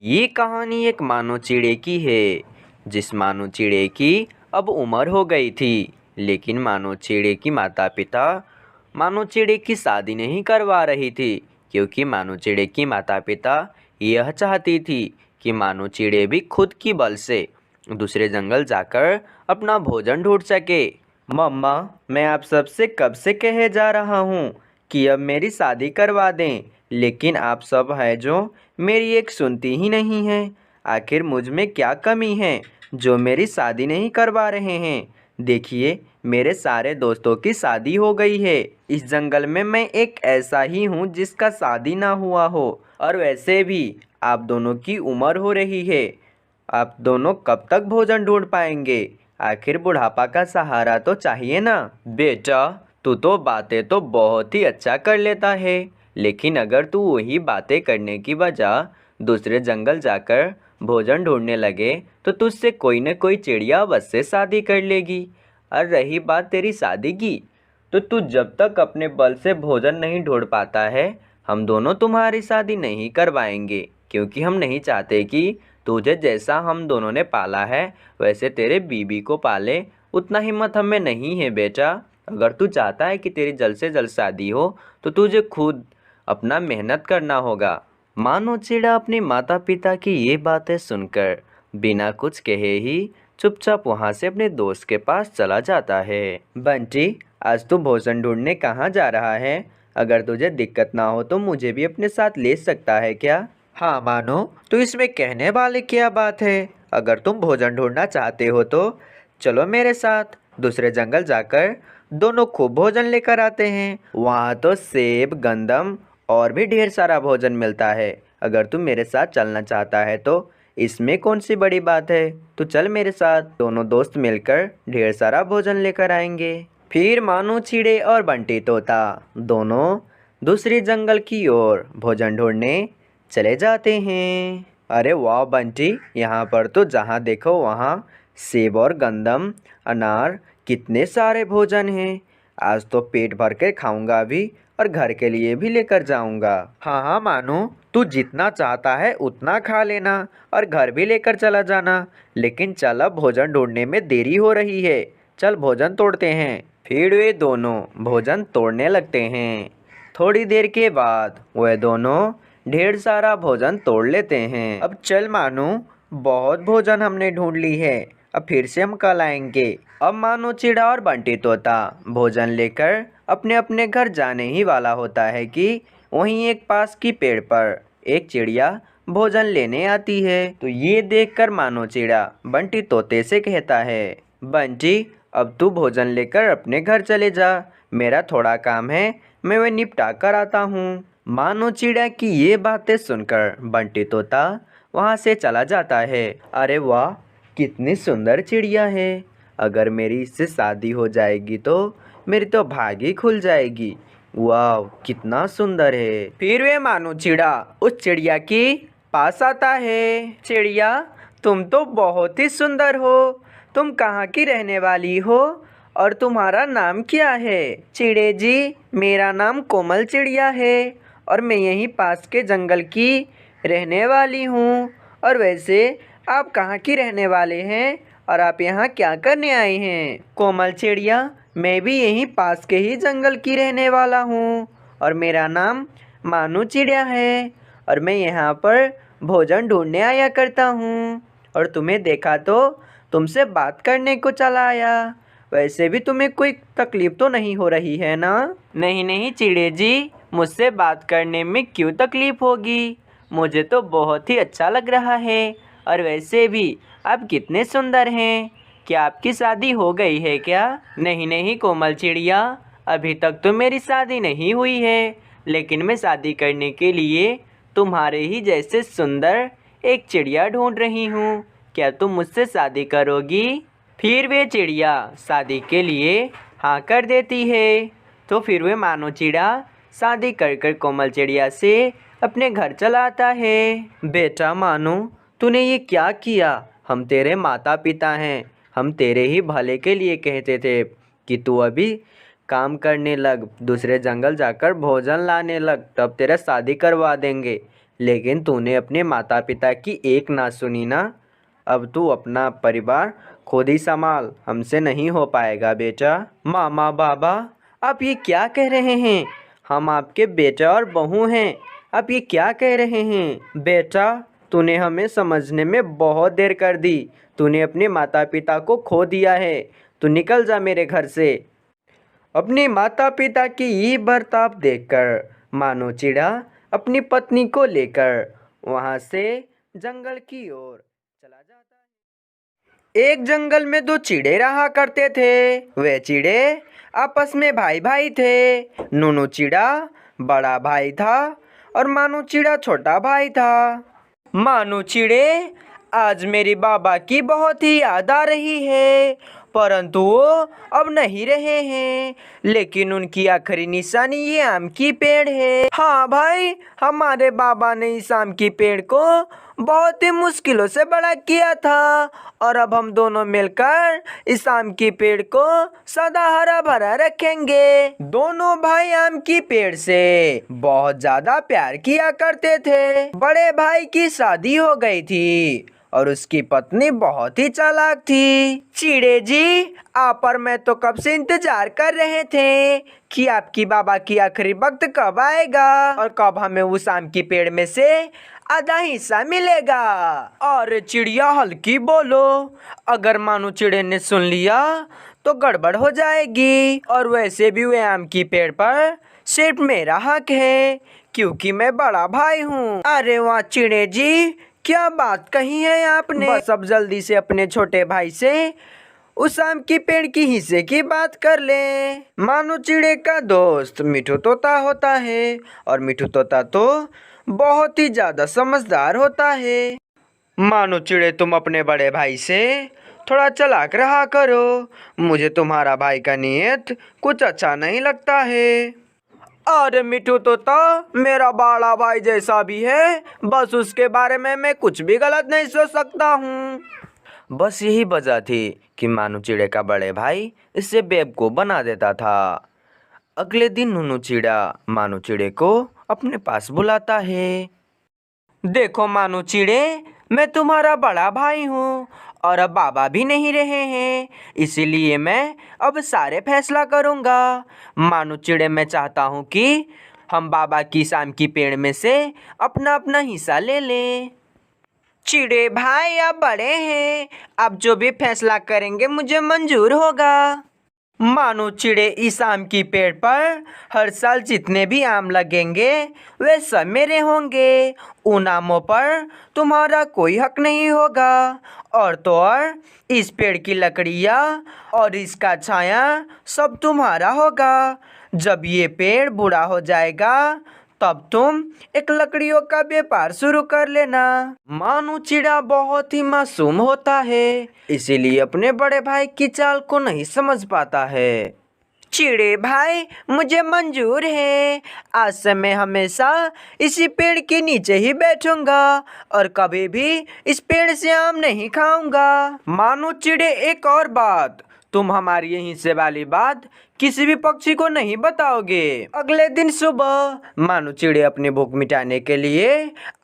ये कहानी एक मानो चिड़े की है। जिस मानो चिड़े की अब उम्र हो गई थी, लेकिन मानो चिड़े की माता पिता मानो चिड़े की शादी नहीं करवा रही थी, क्योंकि मानो चिड़े की माता पिता यह चाहती थी कि मानो चिड़े भी खुद की बल से दूसरे जंगल जाकर अपना भोजन ढूंढ सके। मम्मा, मैं आप सबसे कब से कहे जा रहा हूँ कि अब मेरी शादी करवा दें, लेकिन आप सब है जो मेरी एक सुनती ही नहीं है। आखिर मुझ में क्या कमी है जो मेरी शादी नहीं करवा रहे हैं? देखिए, मेरे सारे दोस्तों की शादी हो गई है। इस जंगल में मैं एक ऐसा ही हूँ जिसका शादी ना हुआ हो। और वैसे भी आप दोनों की उम्र हो रही है, आप दोनों कब तक भोजन ढूंढ पाएंगे? आखिर बुढ़ापा का सहारा तो चाहिए ना। बेटा, तू तो बातें तो बहुत ही अच्छा कर लेता है, लेकिन अगर तू वही बातें करने की बजाय दूसरे जंगल जाकर भोजन ढूंढने लगे तो तुझसे कोई न कोई चिड़िया अवश्य शादी कर लेगी। और रही बात तेरी शादी की, तो तू जब तक अपने बल से भोजन नहीं ढूंढ पाता है, हम दोनों तुम्हारी शादी नहीं करवाएंगे, क्योंकि हम नहीं चाहते कि तुझे जैसा हम दोनों ने पाला है वैसे तेरे बीबी को पाले। उतना हिम्मत हमें नहीं है बेटा। अगर तू चाहता है कि तेरी जल्द से जल्द शादी हो तो तुझे खुद अपना मेहनत करना होगा। मानो चिड़ा अपने माता पिता की ये बातें सुनकर बिना कुछ कहे ही चुपचाप वहाँ से अपने दोस्त के पास चला जाता है। बंटी, आज तू भोजन ढूंढने कहाँ जा रहा है? अगर तुझे दिक्कत ना हो तो मुझे भी अपने साथ ले सकता है क्या? हाँ मानो, तो इसमें कहने वाले क्या बात है। अगर तुम भोजन ढूंढना चाहते हो तो चलो मेरे साथ दूसरे जंगल जाकर दोनों खूब भोजन लेकर आते हैं। वहाँ तो सेब, गंदम और भी ढेर सारा भोजन मिलता है। अगर तुम मेरे साथ चलना चाहता है तो इसमें कौन सी बड़ी बात है। तो चल मेरे साथ, दोनों दोस्त मिलकर ढेर सारा भोजन लेकर आएंगे। फिर मानो चिड़े और बंटी तोता दोनों दूसरी जंगल की ओर भोजन ढूंढने चले जाते हैं। अरे वाह बंटी, यहाँ पर तो जहाँ देखो वहाँ सेब और गंदम, अनार, कितने सारे भोजन हैं। आज तो पेट भर के खाऊंगा भी और घर के लिए भी लेकर जाऊंगा। हाँ हाँ मानो, तू जितना चाहता है उतना खा लेना और घर भी लेकर चला जाना। लेकिन चल, अब भोजन ढूंढने में देरी हो रही है। चल भोजन तोड़ते हैं। फिर वे दोनों भोजन तोड़ने लगते हैं। थोड़ी देर के बाद वे दोनों ढेर सारा भोजन तोड़ लेते हैं। अब चल मानो, बहुत भोजन हमने ढूंढ ली है, अब फिर से हम कल आएंगे। अब मानो चिड़ा और बंटी तोता भोजन लेकर अपने अपने घर जाने ही वाला होता है कि वहीं एक पास की पेड़ पर एक चिड़िया भोजन लेने आती है। तो ये देखकर मानो चिड़ा बंटी तोते से कहता है, बंटी, अब तू भोजन लेकर अपने घर चले जा। मेरा थोड़ा काम है, मैं वह निपटा कर आता हूँ। मानो चिड़ा की ये बातें सुनकर बंटी तोता वहाँ से चला जाता है। अरे वाह, कितनी सुंदर चिड़िया है। अगर मेरी इससे शादी हो जाएगी तो मेरी तो भाग ही खुल जाएगी। वाह, कितना सुंदर है। फिर वे मानो चिड़ा उस चिड़िया के पास आता है। चिड़िया, तुम तो बहुत ही सुंदर हो। तुम कहाँ की रहने वाली हो और तुम्हारा नाम क्या है? चिड़े जी, मेरा नाम कोमल चिड़िया है और मैं यहीं पास के जंगल की रहने वाली हूँ। और वैसे आप कहाँ की रहने वाले हैं और आप यहाँ क्या करने आए हैं? कोमल चिड़िया, मैं भी यहीं पास के ही जंगल की रहने वाला हूँ और मेरा नाम मानो चिड़िया है और मैं यहाँ पर भोजन ढूंढने आया करता हूँ और तुम्हें देखा तो तुमसे बात करने को चला आया। वैसे भी तुम्हें कोई तकलीफ तो नहीं हो रही है ना? नहीं नहीं चिड़े जी, मुझसे बात करने में क्यों तकलीफ होगी? मुझे तो बहुत ही अच्छा लग रहा है। और वैसे भी आप कितने सुंदर हैं। क्या आपकी शादी हो गई है क्या? नहीं नहीं कोमल चिड़िया, अभी तक तो मेरी शादी नहीं हुई है, लेकिन मैं शादी करने के लिए तुम्हारे ही जैसे सुंदर एक चिड़िया ढूंढ रही हूँ। क्या तुम मुझसे शादी करोगी? फिर वे चिड़िया शादी के लिए हाँ कर देती है। तो फिर वे मानो चिड़ा शादी कर कर कोमल चिड़िया से अपने घर चला आता है। बेटा मानो, तूने ये क्या किया? हम तेरे माता पिता हैं, हम तेरे ही भले के लिए कहते थे कि तू अभी काम करने लग, दूसरे जंगल जाकर भोजन लाने लग, तब तेरा शादी करवा देंगे। लेकिन तूने अपने माता पिता की एक ना सुनी ना। अब तू अपना परिवार खुद ही संभाल, हमसे नहीं हो पाएगा बेटा। मामा बाबा, आप ये क्या कह रहे हैं? हम आपके बेटा और बहू हैं। आप ये क्या कह रहे हैं? बेटा, तूने हमें समझने में बहुत देर कर दी। तूने अपने माता पिता को खो दिया है। तू निकल जा मेरे घर से। अपने माता पिता की ये बर्ताव देखकर मानो चिड़ा अपनी पत्नी को लेकर वहां से जंगल की ओर चला जाता है। एक जंगल में दो चिड़े रहा करते थे। वे चिड़े आपस में भाई भाई थे। नूनू चिड़ा बड़ा भाई था और मानो चिड़ा छोटा भाई था। मानो चिड़े, आज मेरे बाबा की बहुत ही याद आ रही है, परंतु वो अब नहीं रहे हैं। लेकिन उनकी आखिरी निशानी ये आम की पेड़ है। हाँ भाई, हमारे बाबा ने इस आम की पेड़ को बहुत ही मुश्किलों से बड़ा किया था और अब हम दोनों मिलकर इस आम की पेड़ को सदा हरा भरा रखेंगे। दोनों भाई आम की पेड़ से बहुत ज्यादा प्यार किया करते थे। बड़े भाई की शादी हो गई थी और उसकी पत्नी बहुत ही चालाक थी। चिड़े जी, आप और मैं तो कब से इंतजार कर रहे थे कि आपकी बाबा की आखिरी वक्त कब आएगा और कब हमें उस आम की पेड़ में से आधा हिस्सा मिलेगा। और चिड़िया हल्की बोलो, अगर मानो चिड़े ने सुन लिया तो गड़बड़ हो जाएगी। और वैसे भी वे आम की पेड़ पर सिर्फ मेरा हक है, क्योंकि मैं बड़ा भाई हूँ। अरे वाह चिड़े जी, क्या बात कही है आपने। बस अब जल्दी से अपने छोटे भाई से उस आम की पेड़ की हिस्से की बात कर ले। मानो चिड़े का दोस्त मिठू तोता होता है और मिठू तोता तो बहुत ही ज्यादा समझदार होता है। मानो चिड़े, तुम अपने बड़े भाई से थोड़ा चालाक रहा करो। मुझे तुम्हारा भाई का नियत कुछ अच्छा नहीं लगता है। अरे मिठू तोता मेरा बड़ा भाई जैसा भी है, बस उसके बारे में मैं कुछ भी गलत नहीं सोच सकता हूँ। बस यही वजह थी कि मानो चिड़े का बड़े भाई इससे बेवकूफ बना देता था। अगले दिन नूनू चिड़ा मानो चिड़े को अपने पास बुलाता है। देखो मानो चिड़े, मैं तुम्हारा बड़ा भाई हूँ और अब बाबा भी नहीं रहे हैं, इसीलिए मैं अब सारे फैसला करूँगा। मानो चिड़े, मैं चाहता हूँ कि हम बाबा की आम की पेड़ में से अपना अपना हिस्सा ले लें। चिड़े भाई, आप बड़े हैं, आप जो भी फैसला करेंगे मुझे मंजूर होगा। मानो चिड़े, इस आम की पेड़ पर हर साल जितने भी आम लगेंगे वे सब मेरे होंगे। उन आमों पर तुम्हारा कोई हक नहीं होगा। और तो और इस पेड़ की लकड़ियाँ और इसका छाया सब तुम्हारा होगा। जब ये पेड़ बूढ़ा हो जाएगा तब तुम एक लकड़ियों का व्यापार शुरू कर लेना। मानो चिड़ा बहुत ही मासूम होता है, इसीलिए अपने बड़े भाई की चाल को नहीं समझ पाता है। चिड़े भाई, मुझे मंजूर है। आज से मैं हमेशा इसी पेड़ के नीचे ही बैठूंगा और कभी भी इस पेड़ से आम नहीं खाऊंगा। मानो चिड़े, एक और बात, तुम हमारी ये हिस्से वाली बात किसी भी पक्षी को नहीं बताओगे। अगले दिन सुबह मानो चिड़े अपनी भूख मिटाने के लिए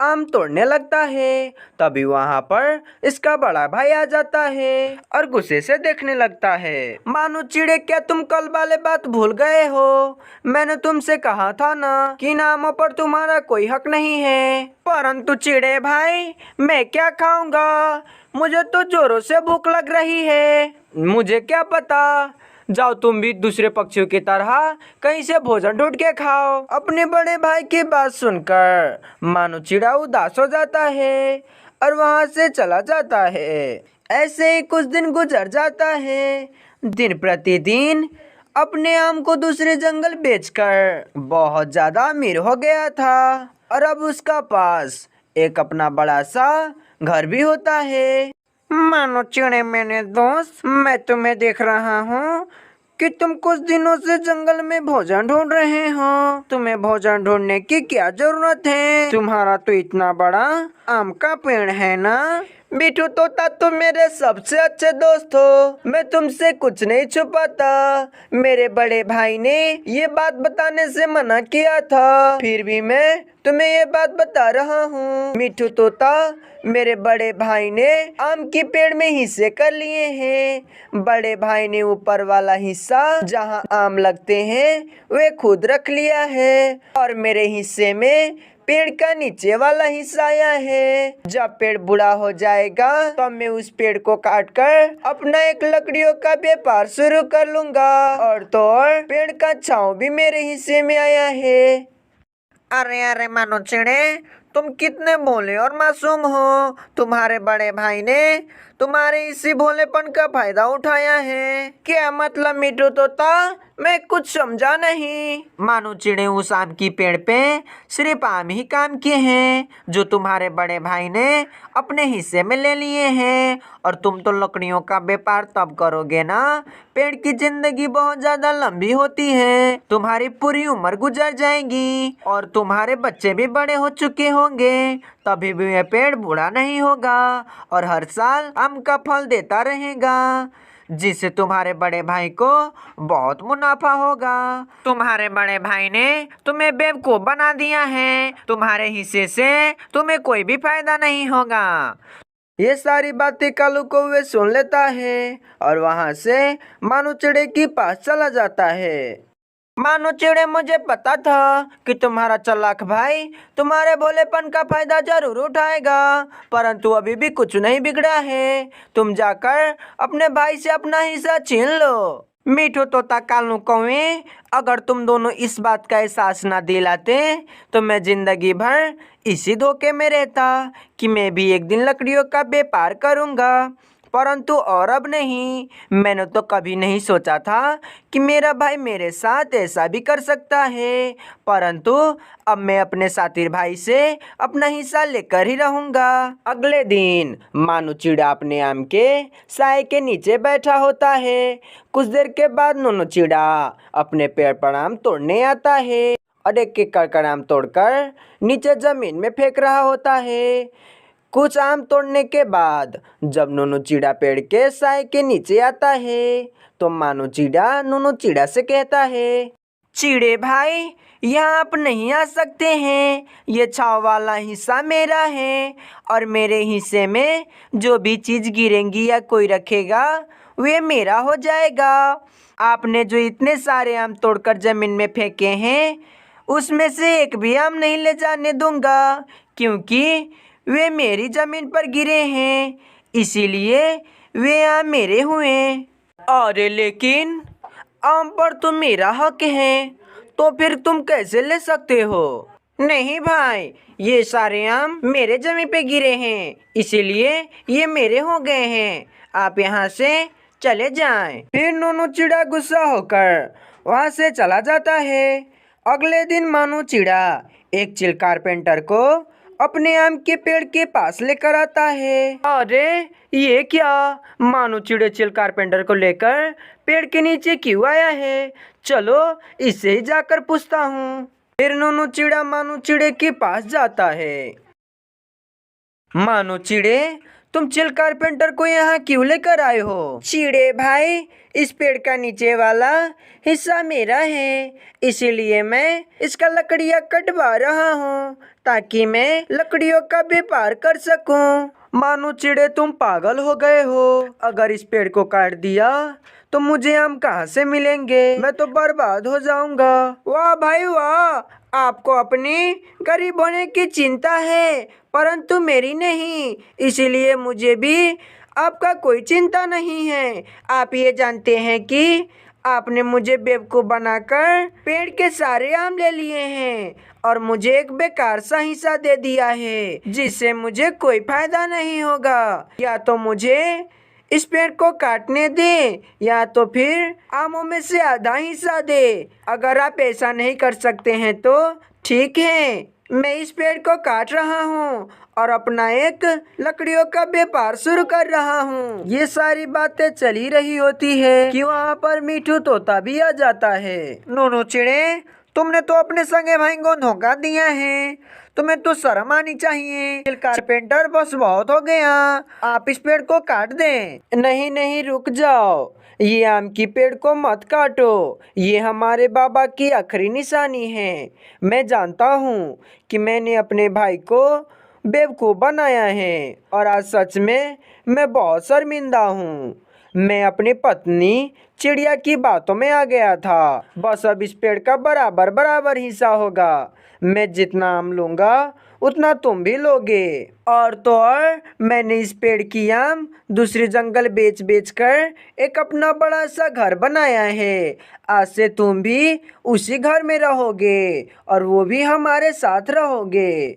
आम तोड़ने लगता है। तभी वहाँ पर इसका बड़ा भाई आ जाता है और गुस्से से देखने लगता है। मानो चिड़े, क्या तुम कल वाले बात भूल गए हो? मैंने तुमसे कहा था ना कि इन आमों पर तुम्हारा कोई हक नहीं है। परंतु चिड़े भाई, मैं क्या खाऊंगा? मुझे तो जोरों से भूख लग रही है। मुझे क्या पता, जाओ तुम भी दूसरे पक्षियों की तरह कहीं से भोजन ढूंढ के खाओ। अपने बड़े भाई की बात सुनकर मानो चिड़ा उदास हो जाता है और वहां से चला जाता है। ऐसे ही कुछ दिन गुजर जाता है। दिन प्रतिदिन अपने आम को दूसरे जंगल बेचकर बहुत ज्यादा अमीर हो गया था और अब उसका पास एक अपना बड़ा सा घर भी होता है। मानो चिड़े मेरे दोस्त, मैं तुम्हें देख रहा हूँ कि तुम कुछ दिनों से जंगल में भोजन ढूंढ रहे हो। तुम्हें भोजन ढूंढने की क्या जरूरत है? तुम्हारा तो इतना बड़ा आम का पेड़ है ना? मिठू तोता तुम मेरे सबसे अच्छे दोस्त हो, मैं तुमसे कुछ नहीं छुपाता। मेरे बड़े भाई ने ये बात बताने से मना किया था, फिर भी मैं तुम्हें ये बात बता रहा हूँ। मिठू तोता, मेरे बड़े भाई ने आम के पेड़ में हिस्से कर लिए हैं। बड़े भाई ने ऊपर वाला हिस्सा जहाँ आम लगते हैं वे खुद रख लिया है, और मेरे हिस्से में पेड़ का नीचे वाला हिस्सा आया है। जब पेड़ बूढ़ा हो जाएगा तो मैं उस पेड़ को काट कर अपना एक लकड़ियों का व्यापार शुरू कर लूंगा, और तो और पेड़ का छांव भी मेरे हिस्से में आया है। अरे अरे मानो चिड़े, तुम कितने भोले और मासूम हो। तुम्हारे बड़े भाई ने तुम्हारे इसी भोलेपन का फायदा उठाया है। क्या मतलब मिठू तोता? मैं कुछ समझा नहीं। मानो चिड़े, उस आम की पेड़ पे सिर्फ आम ही काम के हैं जो तुम्हारे बड़े भाई ने अपने हिस्से में ले लिए हैं, और तुम तो लकड़ियों का व्यापार तब करोगे ना पेड़ की जिंदगी बहुत ज्यादा लंबी होती है, तुम्हारी पूरी उम्र गुजर जाएगी और तुम्हारे बच्चे भी बड़े हो चुके होंगे, तभी भी यह पेड़ बूढ़ा नहीं होगा और हर साल आम का फल देता रहेगा, जिससे तुम्हारे बड़े भाई को बहुत मुनाफा होगा। तुम्हारे बड़े भाई ने तुम्हें बेवकूफ बना दिया है, तुम्हारे हिस्से से तुम्हें कोई भी फायदा नहीं होगा। ये सारी बातें कालू कौवे सुन लेता है और वहां से मानो चिड़े के पास चला जाता है। मानो चिड़े, मुझे पता था कि तुम्हारा चालाक भाई तुम्हारे भोलेपन का फायदा जरूर उठाएगा, परंतु अभी भी कुछ नहीं बिगड़ा है। तुम जाकर अपने भाई से अपना हिस्सा छीन लो। मिठू तोता, कालू कौवे, अगर तुम दोनों इस बात का एहसास ना दिलाते तो मैं जिंदगी भर इसी धोखे में रहता कि मैं भी एक दिन लकड़ियों का व्यापार करूँगा, परंतु और अब नहीं। मैंने तो कभी नहीं सोचा था कि मेरा भाई मेरे साथ ऐसा भी कर सकता है, परंतु अब मैं अपने साथी भाई से अपना हिस्सा लेकर ही रहूँगा। अगले दिन मानो चिड़ा अपने आम के साए के नीचे बैठा होता है। कुछ देर के बाद नोनो चिड़ा अपने पेड़ पर आम तोड़ने आता है और एक एक कर आम तोड़कर नीचे जमीन में फेंक रहा होता है। कुछ आम तोड़ने के बाद जब नोनो चिड़ा पेड़ के साए के नीचे आता है तो मानो चिड़ा नोनो चिड़ा से कहता है, चिड़े भाई, यहाँ आप नहीं आ सकते हैं, ये छाव वाला हिस्सा मेरा है और मेरे हिस्से में जो भी चीज़ गिरेंगी या कोई रखेगा वे मेरा हो जाएगा। आपने जो इतने सारे आम तोड़कर ज़मीन में फेंके हैं उसमें से एक भी आम नहीं ले जाने दूंगा, क्योंकि वे मेरी ज़मीन पर गिरे हैं, इसीलिए वे आम मेरे हुए। अरे लेकिन आम पर तो मेरा हक है, तो फिर तुम कैसे ले सकते हो? नहीं भाई, ये सारे आम मेरे जमीन पे गिरे हैं, इसीलिए ये मेरे हो गए हैं, आप यहाँ से चले जाएं। फिर नोनो चिड़ा गुस्सा होकर वहाँ से चला जाता है। अगले दिन मानो चिड़ा एक चिल कारपेंटर को अपने आम के पेड़ के पास लेकर आता है। अरे ये क्या? मानो चिड़े चिल कारपेंटर को लेकर पेड़ के नीचे क्यों आया है? चलो इससे ही जाकर पूछता हूँ। फिर नोनो चिड़ा मानो चिड़े के पास जाता है। मानो चिड़े, तुम चिल कारपेंटर को यहाँ क्यों लेकर आए हो? चिड़े भाई, इस पेड़ का नीचे वाला हिस्सा मेरा है, इसीलिए मैं इसका लकड़ियाँ कटवा रहा हूँ ताकि मैं लकड़ियों का व्यापार कर सकूँ। मानो चिड़े, तुम पागल हो गए हो। अगर इस पेड़ को काट दिया तो मुझे आम कहाँ से मिलेंगे? मैं तो बर्बाद हो जाऊंगा। वाह भाई वाह, आपको अपनी गरीब होने की चिंता है, परंतु मेरी नहीं, इसीलिए मुझे भी आपका कोई चिंता नहीं है। आप ये जानते हैं कि आपने मुझे बेवकूफ़ बनाकर पेड़ के सारे आम ले लिए हैं और मुझे एक बेकार सा हिस्सा दे दिया है, जिससे मुझे कोई फायदा नहीं होगा। या तो मुझे इस पेड़ को काटने दे या तो फिर आमों में से आधा हिस्सा दे। अगर आप ऐसा नहीं कर सकते हैं तो ठीक है, मैं इस पेड़ को काट रहा हूँ और अपना एक लकड़ियों का व्यापार शुरू कर रहा हूँ। ये सारी बातें चली रही होती है कि वहाँ पर मिठू तोता भी आ जाता है। नोनो चिड़े, तुमने तो अपने सगे भाई को धोखा दिया है, तुम्हें तो शर्म आनी चाहिए। कारपेंटर बस बहुत हो गया, आप इस पेड़ को काट दें। नहीं नहीं, रुक जाओ, ये आम की पेड़ को मत काटो। ये हमारे बाबा की आखिरी निशानी है। मैं जानता हूँ कि मैंने अपने भाई को बेवकूफ़ बनाया है और आज सच में मैं बहुत शर्मिंदा हूँ। मैं अपनी पत्नी चिड़िया की बातों में आ गया था। बस अब इस पेड़ का बराबर बराबर हिस्सा होगा। मैं जितना आम लूँगा उतना तुम भी लोगे। और तो और मैंने इस पेड़ की आम दूसरे जंगल बेच बेच कर एक अपना बड़ा सा घर बनाया है। आज से तुम भी उसी घर में रहोगे और वो भी हमारे साथ रहोगे।